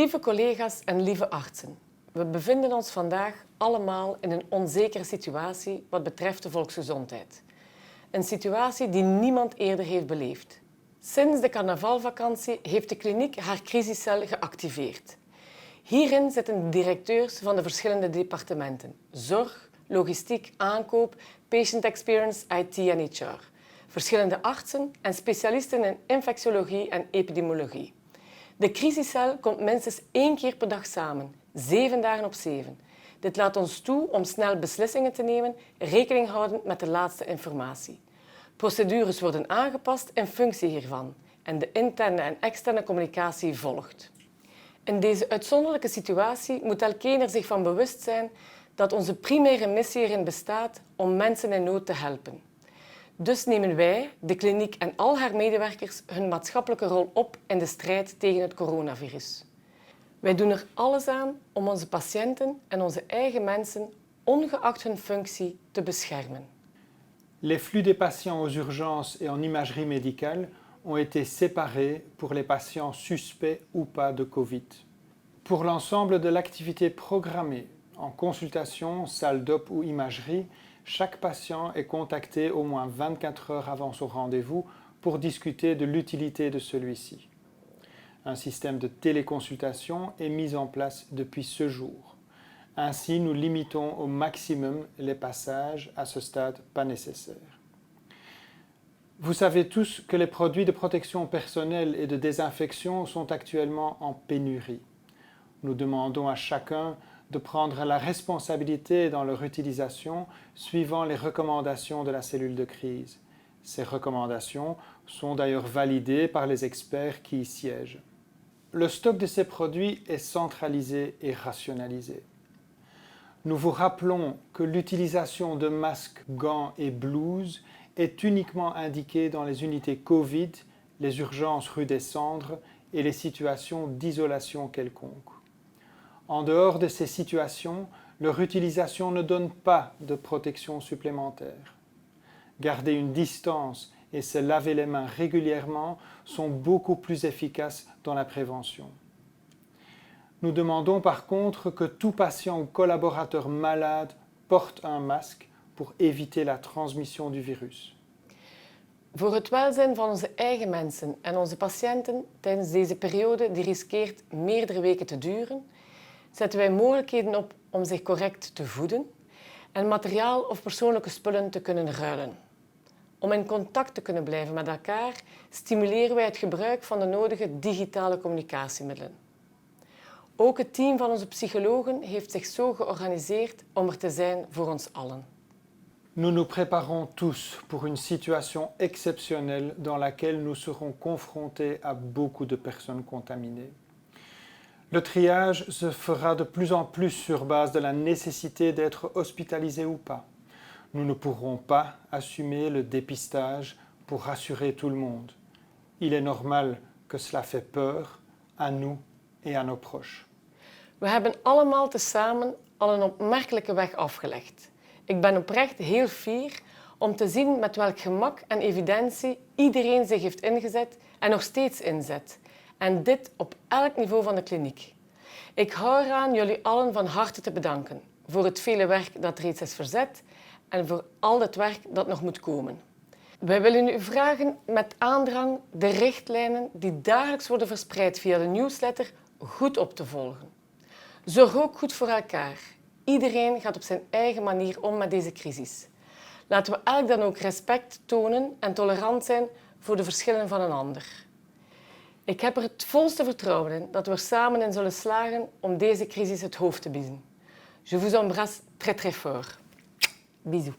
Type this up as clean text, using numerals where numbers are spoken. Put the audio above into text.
Lieve collega's en lieve artsen, we bevinden ons vandaag allemaal in een onzekere situatie wat betreft de volksgezondheid. Een situatie die niemand eerder heeft beleefd. Sinds de carnavalvakantie heeft de kliniek haar crisiscel geactiveerd. Hierin zitten de directeurs van de verschillende departementen: zorg, logistiek, aankoop, patient experience, IT en HR. Verschillende artsen en specialisten in infectiologie en epidemiologie. De crisiscel komt minstens 1 keer per dag samen, 7 dagen op 7. Dit laat ons toe om snel beslissingen te nemen, rekening houdend met de laatste informatie. Procedures worden aangepast in functie hiervan en de interne en externe communicatie volgt. In deze uitzonderlijke situatie moet elkeen er zich van bewust zijn dat onze primaire missie erin bestaat om mensen in nood te helpen. Dus nemen wij, de kliniek en al haar medewerkers, hun maatschappelijke rol op in de strijd tegen het coronavirus. Wij doen er alles aan om onze patiënten en onze eigen mensen, ongeacht hun functie, te beschermen. Les flux des patients aux urgences et en imagerie médicale ont été séparés pour les patients suspects ou pas de Covid. Pour l'ensemble de l'activité programmée, en consultation, salle d'op ou imagerie, chaque patient est contacté au moins 24 heures avant son rendez-vous pour discuter de l'utilité de celui-ci. Un système de téléconsultation est mis en place depuis ce jour. Ainsi, nous limitons au maximum les passages à ce stade pas nécessaires. Vous savez tous que les produits de protection personnelle et de désinfection sont actuellement en pénurie. Nous demandons à chacun de prendre la responsabilité dans leur utilisation suivant les recommandations de la cellule de crise. Ces recommandations sont d'ailleurs validées par les experts qui y siègent. Le stock de ces produits est centralisé et rationalisé. Nous vous rappelons que l'utilisation de masques, gants et blouses est uniquement indiquée dans les unités Covid, les urgences rue des Cendres et les situations d'isolation quelconque. En dehors de ces situations, leur utilisation ne donne pas de protection supplémentaire. Garder une distance et se laver les mains régulièrement sont beaucoup plus efficaces dans la prévention. Nous demandons par contre que tout patient ou collaborateur malade porte un masque pour éviter la transmission du virus. Voor het welzijn van onze eigen mensen en onze patiënten tijdens deze periode die riskeert meerdere weken te duren, zetten wij mogelijkheden op om zich correct te voeden en materiaal of persoonlijke spullen te kunnen ruilen. Om in contact te kunnen blijven met elkaar, stimuleren wij het gebruik van de nodige digitale communicatiemiddelen. Ook het team van onze psychologen heeft zich zo georganiseerd om er te zijn voor ons allen. Nous nous préparons tous pour une situation exceptionnelle dans laquelle nous serons confrontés à beaucoup de personnes contaminées. Le triage se fera de plus en plus sur base de la nécessité d'être hospitalisé ou pas. Nous ne pourrons pas assumer le dépistage pour rassurer tout le monde. Il est normal que cela fait peur à nous et à nos proches. We hebben allemaal tezamen al een opmerkelijke weg afgelegd. Ik ben oprecht heel fier om te zien met welk gemak en evidentie iedereen zich heeft ingezet en nog steeds inzet. En dit op elk niveau van de kliniek. Ik hou eraan jullie allen van harte te bedanken voor het vele werk dat reeds is verzet en voor al het werk dat nog moet komen. Wij willen u vragen met aandrang de richtlijnen die dagelijks worden verspreid via de nieuwsletter goed op te volgen. Zorg ook goed voor elkaar. Iedereen gaat op zijn eigen manier om met deze crisis. Laten we elk dan ook respect tonen en tolerant zijn voor de verschillen van een ander. Ik heb er het volste vertrouwen in dat we er samen in zullen slagen om deze crisis het hoofd te bieden. Je vous embrasse très très fort. Bisous.